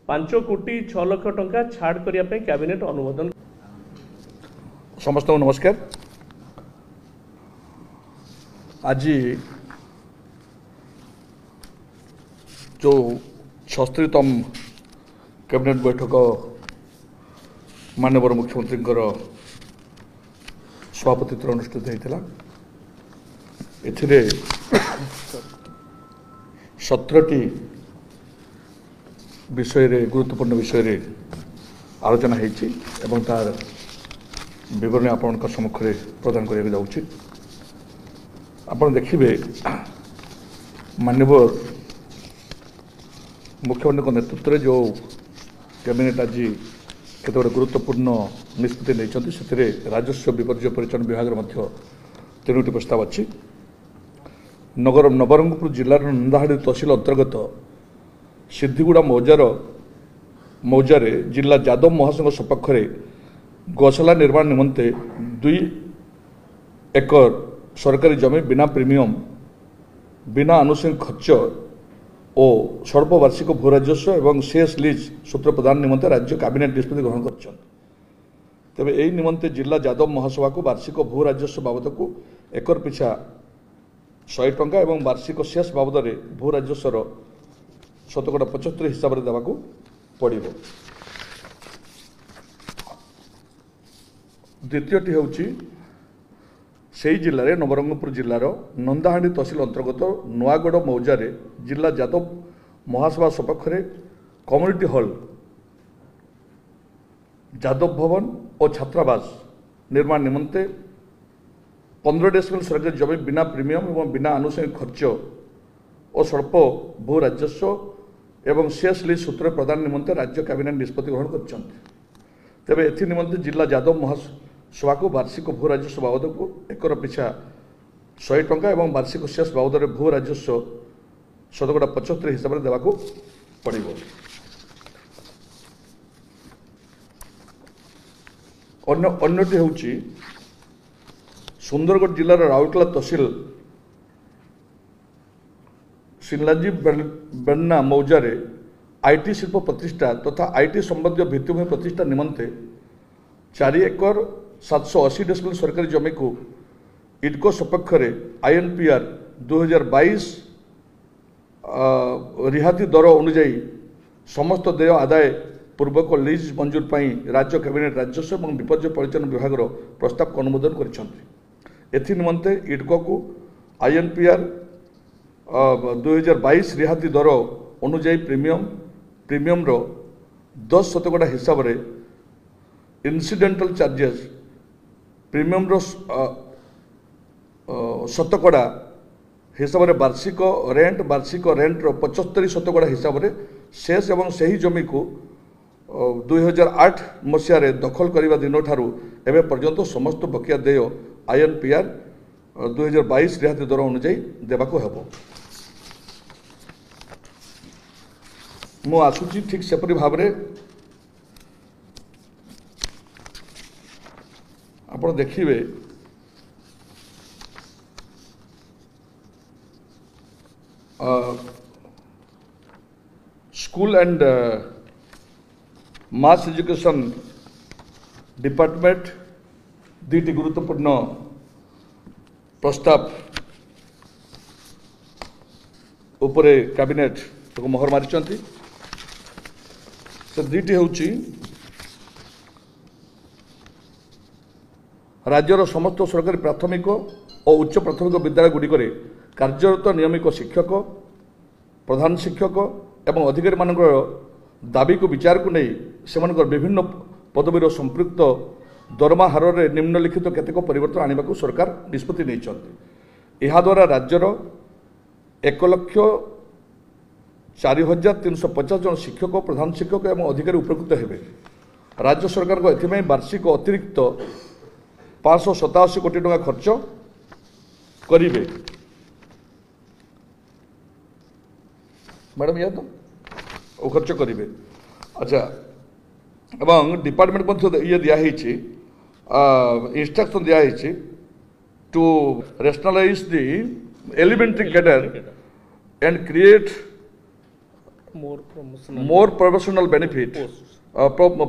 5,06,00,000 टंका छाड़ करने कैबिनेट अनुमोदन। समस्त नमस्कार। आज जो 76तम कैबिनेट बैठक माननीय मुख्यमंत्री सभापतित्व अनुष्ठित होता ए 17टी विषय गुरुत्वपूर्ण विषय आलोचना होती एवं तार विवरणी आपण सम्मुख में प्रदान करने जाऊँगी। आप देखिए माननीय मुख्यमंत्री नेतृत्व में जो कैबिनेट आज केते गुरुत्वपूर्ण निष्पत्ति नहीं राजस्व विपर्य परिचालन विभाग 3टी प्रस्ताव अच्छी। नवरंगपुर जिलार नंदाहाड़ी तहसिल अंतर्गत सिद्धिगुड़ा मौजारे जिला यादव महासंघ सपक्ष गौशाला निर्माण निमंते 2 एकर सरकारी जमी बिना प्रीमियम बिना आनुषंगिक खर्च और स्वल्प वार्षिक भू राजस्व एवं शेष लीज सूत्र प्रदान निमंते राज्य कैबिनेट निष्पत्ति ग्रहण कर तेज यही निमंते जिला यादव महासभा को वार्षिक भू राजस्व बाबद को एकर पिछा 100 टंका एवं वार्षिक शेष बाबद भू राजस्वर 75 हिसाब से देवाक पड़ो। द्वितीयटी हूँ से जिले में नवरंगपुर जिलार नंदाहाड़ी तहसिल अंतर्गत नुआगढ़ मौजारे जिला यादव महासभा सपक्ष कम्युनिटी हॉल यादव भवन और छात्रावास निर्माण निमंते 15 डेसिबल सरकारी जमी बिना प्रीमियम एवं बिना आनुषंगिक खर्च और स्वल्प भू राजस्व एवं शेष लीज सूत्र प्रदान निमंते राज्य कैबिनेट निष्पत्ति ग्रहण कर तेज एथि निमंते जिला यादव महासभा को वार्षिक भू राजस्व बाबद को एकर पिछा 100 टंका एवं वार्षिक शेष बाबद भू राजस्व 75 हिसाब से देवाक पड़ो। अन्यटी हूँ सुंदरगढ़ जिलार राउरकेला तहसिल सिंलाजी बेन्ना मौजारे आईटी शिल्प प्रतिष्ठा तथा आईटी संबंधी भित्तिभूमि प्रतिष्ठा निमंते 4 एकर 780 डेसिबल सरकारी जमी को इडको सपक्ष INPR 2022 रिहाती दर अनुजाई समस्त देय आदाय पूर्वक लीज मंजूर पर राज्य कैबिनेट राजस्व और विपर्य परिचालन विभाग प्रस्ताव को अनुमोदन कर निमंते इडको को INPR 2022 रिहाती दर अनुजाई प्रीमियम 10% हिसाब से इनसीडेंटल चार्जेस प्रीमियम 1% हिसाब से वार्षिक रेंट 75% हिसाब से शेष एवं सही जमी को 2008 मसीह दखल करने दिन ठारू एवं पर्यंत समस्त बकिया देय INPR 2022 रिहाती दर अनुजाई देवाक हेबो। मु आसुची ठीक सेपरी भाव में आप देखिए school and mass education department 2टी गुरुत्वपूर्ण प्रस्ताव उपरे कैबिनेट को मोहर मारी से 2टी हूँ राज्यर समस्त सरकारी प्राथमिक और उच्च प्राथमिक विद्यालय गुड़िक कार्यरत नियमित शिक्षक प्रधान शिक्षक एवं अधिकारी मान दाबी को विचार को नहीं से विभिन्न पदवीर संपृक्त दरमा हार में निम्नलिखित केतेक परिवर्तन आने को सरकार निष्पत्ति नहीं। द्वारा राज्यर 1,04,350 जन शिक्षक प्रधान शिक्षक एवं अधिकारी उपकृत हेबे। राज्य सरकार को एथि वार्षिक अतिरिक्त 587 कोटी टंका खर्च करिवे। मैडम या तो खर्च करिवे। अच्छा एवं डिपार्टमेंट मध्य ये दिखाई इंस्ट्रक्शन दिखाई to rationalize the elementary cadre and create more promotional benefit, posts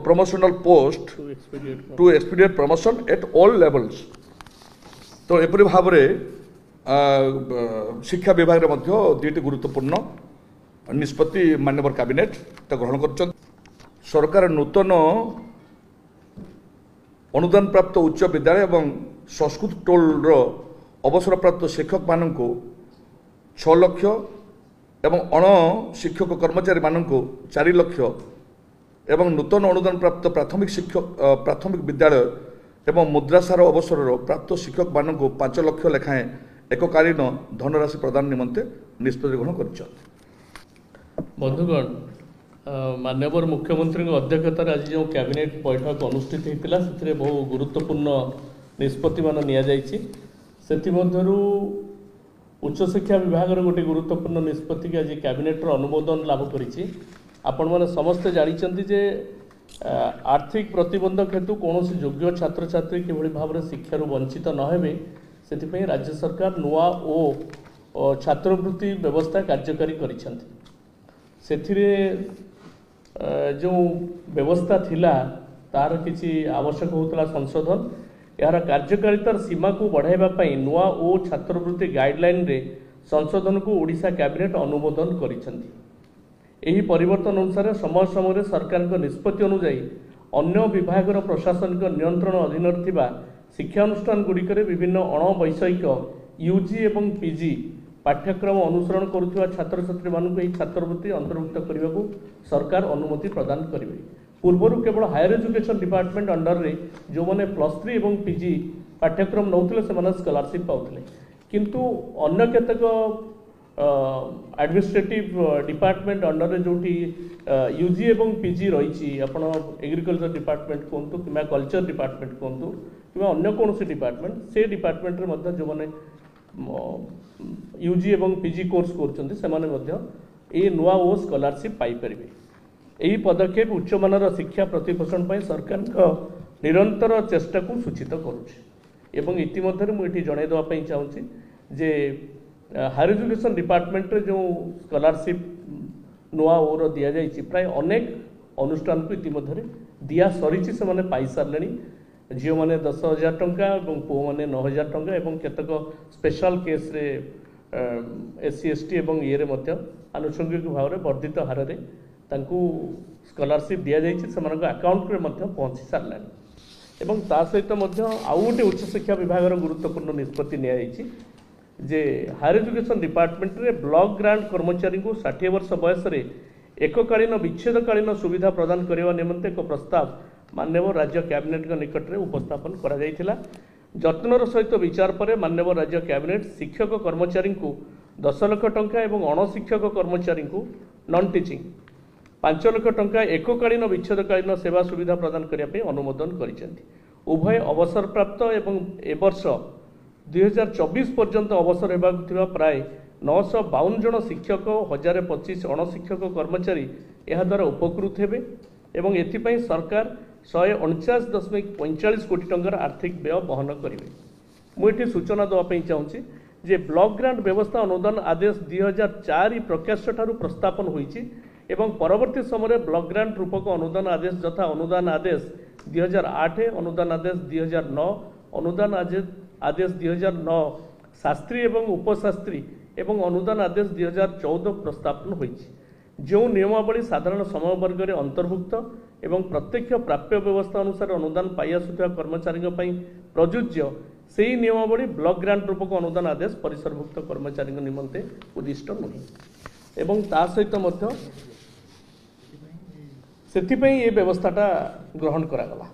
promotional post to expedite to expedite promotion at all levels. तो एपरि भाव शिक्षा विभाग रे मध्य दुईटी गुरुत्वपूर्ण निष्पत्ति माननीय कैबिनेट ग्रहण कर सरकार नूतन अनुदान प्राप्त उच्च विद्यालय एवं संस्कृत टोल अवसर प्राप्त शिक्षक मानक 6 लाख एवं अण शिक्षक कर्मचारी मानक 4 लाख एवं नूतन अनुदान प्राप्त प्राथमिक विद्यालय एवं मुद्रासार अवसर प्राप्त शिक्षक मानक 5 लाख लेखाएं एककालीन धनराशि प्रदान निमंते निष्पत्ति ग्रहण कर बंधुगण माननीय मुख्यमंत्री अध्यक्षतार आज जो कैबिनेट बैठक अनुष्ठित होता से बहु गुरुत्वपूर्ण निष्पत्ति मान नि उच्चशिक्षा विभाग गोटे गुरुत्वपूर्ण निष्पत्ति की आज कैबिनेटर अनुमोदन लाभ करी आपण मैंने समस्ते जानते जे आर्थिक प्रतिबंधक हेतु कौन योग्य छात्र छात्री किभली भाव में शिक्षार वंचित नहे से राज्य सरकार नुआ ओ छात्रवृत्ति व्यवस्था कार्यकारी कर जो व्यवस्था थिला तार किसी आवश्यक होता संशोधन यार कार्यकारितार सीमा को बढ़ाइबापी नुआ ओ छात्रवृत्ति गाइडलाइन रे संशोधन को ओडिशा कैबिनेट अनुमोदन करिसेंती। परिवर्तन अनुसार समय समय सरकार निष्पत्ति अनुजाई अन्य विभाग प्रशासनिक नियंत्रण अधीन थिबा शिक्षानुष्ठान गुड़िकर विभिन्न अणवैषयिक यूजी एवं पीजी पाठ्यक्रम अनुसरण करुवा छात्र छात्री मानक छात्रवृत्ति अंतर्भुक्त करने को सरकार अनुमति प्रदान करेंगे। पूर्वर केवल हायर एजुकेशन डिपार्टमेंट अंडर रे जो मैंने +3 एवं पीजी पाठ्यक्रम नौते से स्कॉलरशिप पाते किंतु अन्य केतक एडमिनिस्ट्रेटिव डिपार्टमेंट अंडर रे जोटी यूजी एवं पीजी रही आप एग्रीकल्चर डिपार्टमेंट कहतु कि कल्चर डिपार्टमेंट कहतु कि अन्य कौन डिपार्टमेंट से डिपार्टमेंट रे जो मैंने यूजी एवं पीजी कोर्स कर नुआ ओ स्कॉलरशिप पाइपर। यही पदक्षेप उच्च मानर शिक्षा प्रतिपोषण पर सरकार निरंतर चेष्टा को सूचित करुँचे। इतिमध्य मुझे जनईदेवाई चाहूँगी जे हायर एजुकेशन डिपार्टमेंट रे जो स्कॉलरशिप नुआ ओर दि जाए प्राय अनेक अनुष्ठान को इतिमध्य दिया सरी से पाई सारे झील मैंने 10,000 टंका और पुओ मैंने 9,000 टंका और केतक स्पेशल केस रे SC ST और ये आनुषंगिक भाव में वर्धित हार में स्कॉलरशिप दि जाए अकाउंट में पहुँची सारे ता सहित आउ गोटे उच्चशिक्षा विभाग गुरुत्वपूर्ण निष्पत्ति नि जे हायर एजुकेशन डिपार्टमेंट रे ब्लॉक ग्रांट कर्मचारी को 60 वर्ष बयस एककालीन विच्छेदकालीन सुविधा प्रदान करने निमंते एक प्रस्ताव माननीय राज्य कैबिनेट निकट में उपस्थापन करा जायथिला। जत्नर सहित विचार पर माननीय राज्य कैबिनेट शिक्षक कर्मचारी को 10 लाख टंका और अणशिक्षक कर्मचारी को नॉन टीचिंग 5 लाख टंका एककालीन विच्छेदकालीन सेवा सुविधा प्रदान करने अनुमोदन करिसेंती। उभय अवसर प्राप्त एवं एवर्ष 2024 पर्यंत अवसर होगा प्राय 952 जन शिक्षक 1025 अणशिक्षक कर्मचारी यह द्वारा उपकृत हेबे एवं एथिपाई सरकार 149.45 कोटी टंकार आर्थिक व्यय बहन करेंगे। मुझे सूचना देवाई चाहूँगी जे ब्लॉक ग्रांट व्यवस्था अनुदान आदेश 2004 प्रकाश ठारू प्रस्तापन होईची एवं परवर्ती समय ब्लॉक ग्रांट रूपक अनुदान आदेश यथा अनुदान आदेश 2008 अनुदान आदेश 2009 अनुदान आदेश 2009 शास्त्री एवं उपशास्त्री एवं अनुदान आदेश 2014 प्रस्तापन होईची। जो नियमावली साधारण समय वर्ग में अंतर्भुक्त एवं प्रत्यक्ष प्राप्य व्यवस्था अनुसार अनुदान पाई आसुवा कर्मचारी प्रযোज्य से ही नियमावली ब्लॉक ग्रांट रूपक अनुदान आदेश परिसरभुक्त कर्मचारी निमंते उद्दिष्ट नुहे एवं ता सहित से ये व्यवस्थाटा ग्रहण करागला।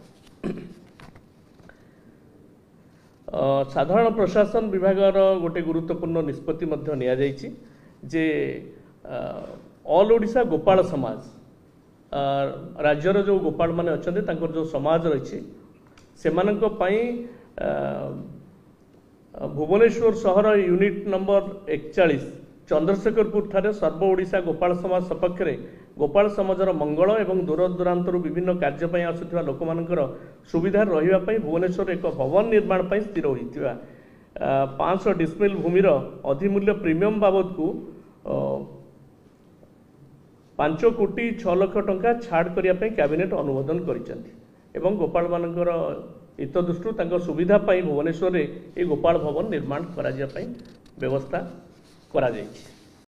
साधारण प्रशासन विभाग गोटे गुरुत्वपूर्ण निष्पत्ति नि जे ऑल ओडिशा गोपाल समाज राज्यर जो गोपाल माने अच्छे जो समाज रही से भुवनेश्वर सहर यूनिट नंबर 41 चंद्रशेखरपुर ठारे सर्व ओडिशा गोपाल समाज सपक्ष में गोपाल समाजर मंगल एवं दूर दूरांतर विभिन्न कार्यपाई आसुवा लोक मानकर सुविधा रही भुवनेश्वर एक भवन निर्माण पर स्थिर होता 500 डिस्मिल भूमिर अधिमूल्य प्रीमियम बाबद को 5 କୋଟି 6 ଲକ୍ଷ ଟଙ୍କା ଛାଡ଼ କରିବା ପାଇଁ କ୍ୟାବିନେଟ୍ ଅନୁମୋଦନ କରିଛନ୍ତି ଏବଂ ଗୋପାଳ ମାନଙ୍କର ହିତ ଦୃଷ୍ଟିରୁ ତାଙ୍କ ସୁବିଧା ପାଇଁ ଭୁବନେଶ୍ୱରରେ ଏହି ଗୋପାଳ ଭବନ ନିର୍ମାଣ କରାଯିବା ପାଇଁ ବ୍ୟବସ୍ଥା କରାଯାଇଛି।